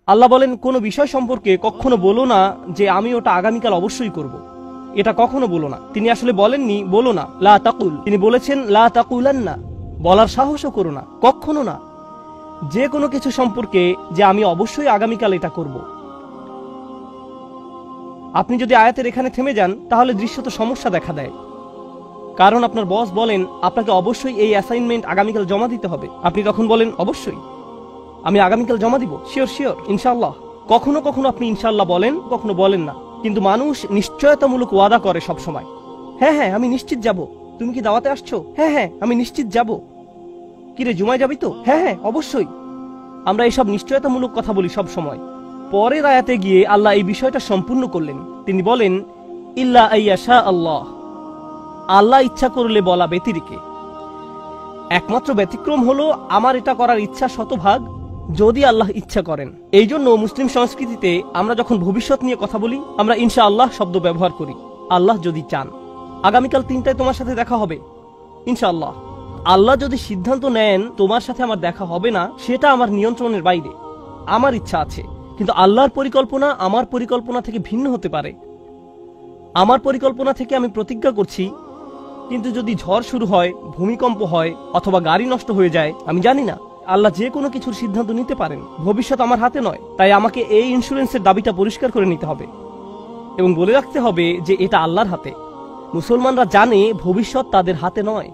আল্লাহ বলেন কোনো বিষয় সম্পর্কে কখনো বলো না যে আমি ওটা আগামীকাল অবশ্যই করব। এটা কখনো বলো না। তিনি আসলে বলেননি বলো না, লা তাকুল, তিনি বলেছেন লা তাকুলান্না, বলার সাহসও করো না, কখনো না যে কোনো কিছু সম্পর্কে যে আমি অবশ্যই আগামীকাল এটা করব। আপনি যদি আয়াতের এখানে থেমে যান তাহলে দৃশ্যত সমস্যা দেখা দেয়। কারণ আপনার বস বলেন আপনাকে অবশ্যই এই অ্যাসাইনমেন্ট আগামীকাল জমা দিতে হবে, আপনি তখন বলেন অবশ্যই আমি আগামীকাল জমা দিব, শিওর শিওর ইনশাআল্লাহ। কখনো কখনো আপনি ইনশাআল্লাহ বলেন, কখনো বলেন না। কিন্তু মানুষ নিশ্চয়তামূলক ওয়াদা করে সব সময়। হ্যাঁ হ্যাঁ আমি নিশ্চিত যাব। তুমি কি দাওয়াতে আসছো? হ্যাঁ হ্যাঁ আমি নিশ্চিত যাব। কিরে জুমায় যাবি তো? হ্যাঁ হ্যাঁ অবশ্যই। আমরা এইসব নিশ্চয়তামূলক কথা বলি সব সময়। পরের আয়াতে গিয়ে আল্লাহ এই বিষয়টা সম্পূর্ণ করলেন। তিনি বলেন ইল্লা আইয়াশা আল্লাহ, আল্লাহ ইচ্ছা করলে বলা ব্যতিরেকে। একমাত্র ব্যতিক্রম হলো আমার এটা করার ইচ্ছা শতভাগ যদি আল্লাহ ইচ্ছা করেন। এই জন্য মুসলিম সংস্কৃতিতে আমরা যখন ভবিষ্যৎ নিয়ে কথা বলি আমরা ইনশাআল্লাহ শব্দ ব্যবহার করি। আল্লাহ যদি চান আগামীকাল 3টায় তোমার সাথে দেখা হবে ইনশাআল্লাহ। আল্লাহ যদি সিদ্ধান্ত নেন তোমার সাথে আমার দেখা হবে না, সেটা আমার নিয়ন্ত্রণের বাইরে। আমার ইচ্ছা আছে, কিন্তু আল্লাহর পরিকল্পনা আমার পরিকল্পনা থেকে ভিন্ন হতে পারে। আমার পরিকল্পনা থেকে আমি প্রতিজ্ঞা করছি, কিন্তু যদি ঝড় শুরু হয়, ভূমিকম্প হয় অথবা গাড়ি নষ্ট হয়ে যায়, আমি জানি না। আল্লাহ যে কোনো কিছুর সিদ্ধান্ত নিতে পারেন, ভবিষ্যৎ আমার হাতে নয়। তাই আমাকে এই ইন্স্যুরেন্সের দাবিটা পরিষ্কার করে নিতে হবে এবং বলে রাখতে হবে যে এটা আল্লাহর হাতে। মুসলমানরা জানে ভবিষ্যৎ তাদের হাতে নয়।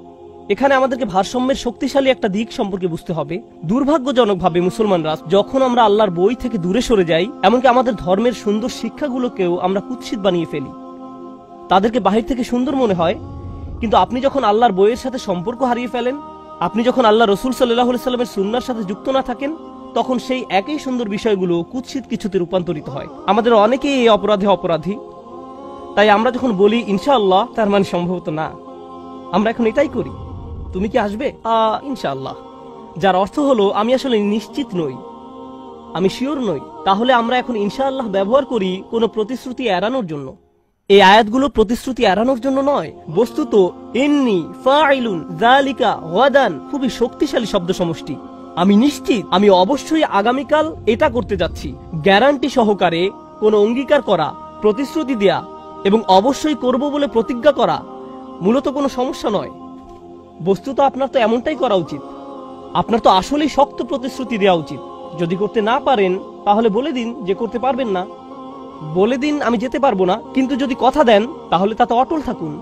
এখানে আমাদেরকে ভারসাম্যের শক্তিশালী একটা দিক সম্পর্কে বুঝতে হবে। দুর্ভাগ্যজনকভাবে মুসলমানরা যখন আমরা আল্লাহর বই থেকে দূরে সরে যাই, এমনকি আমাদের ধর্মের সুন্দর শিক্ষাগুলোকেও আমরা কুৎসিত বানিয়ে ফেলি। তাদেরকে বাহির থেকে সুন্দর মনে হয়, কিন্তু আপনি যখন আল্লাহর বইয়ের সাথে সম্পর্ক হারিয়ে ফেলেন, আপনি যখন আল্লাহ রসুল সাল্লাল্লাহু আলাইহি সাল্লামের সুন্নাহর সাথে যুক্ত না থাকেন, তখন সেই একই সুন্দর বিষয়গুলো কুৎসিত কিছুতে রূপান্তরিত হয়। আমাদের অনেকেই এই অপরাধে অপরাধী। তাই আমরা যখন বলি ইনশাআল্লাহ, তার মানে সম্ভবত না। আমরা এখন এটাই করি। তুমি কি আসবে? ইনশাআল্লাহ, যার অর্থ হলো আমি আসলে নিশ্চিত নই, আমি শিওর নই। তাহলে আমরা এখন ইনশাআল্লাহ ব্যবহার করি কোনো প্রতিশ্রুতি এড়ানোর জন্য। এই আয়াতগুলো প্রতিশ্রুতি এড়ানোর জন্য নয়। বস্তুত ইন্নী ফাইলুন যালিকা গাদান খুবই শক্তিশালী শব্দ সমষ্টি। আমি নিশ্চিত, আমি অবশ্যই আগামীকাল এটা করতে যাচ্ছি। গ্যারান্টি সহকারে কোনো অঙ্গীকার করা, প্রতিশ্রুতি দেয়া এবং অবশ্যই করব বলে প্রতিজ্ঞা করা মূলত কোনো সমস্যা নয়। বস্তুত আপনার তো এমনটাই করা উচিত। আপনার তো আসলেই শক্ত প্রতিশ্রুতি দেওয়া উচিত। যদি করতে না পারেন তাহলে বলে দিন যে করতে পারবেন না, বলে দিন আমি যেতে পারবো না। কিন্তু যদি কথা দেন তাহলে তাতে অটল থাকুন।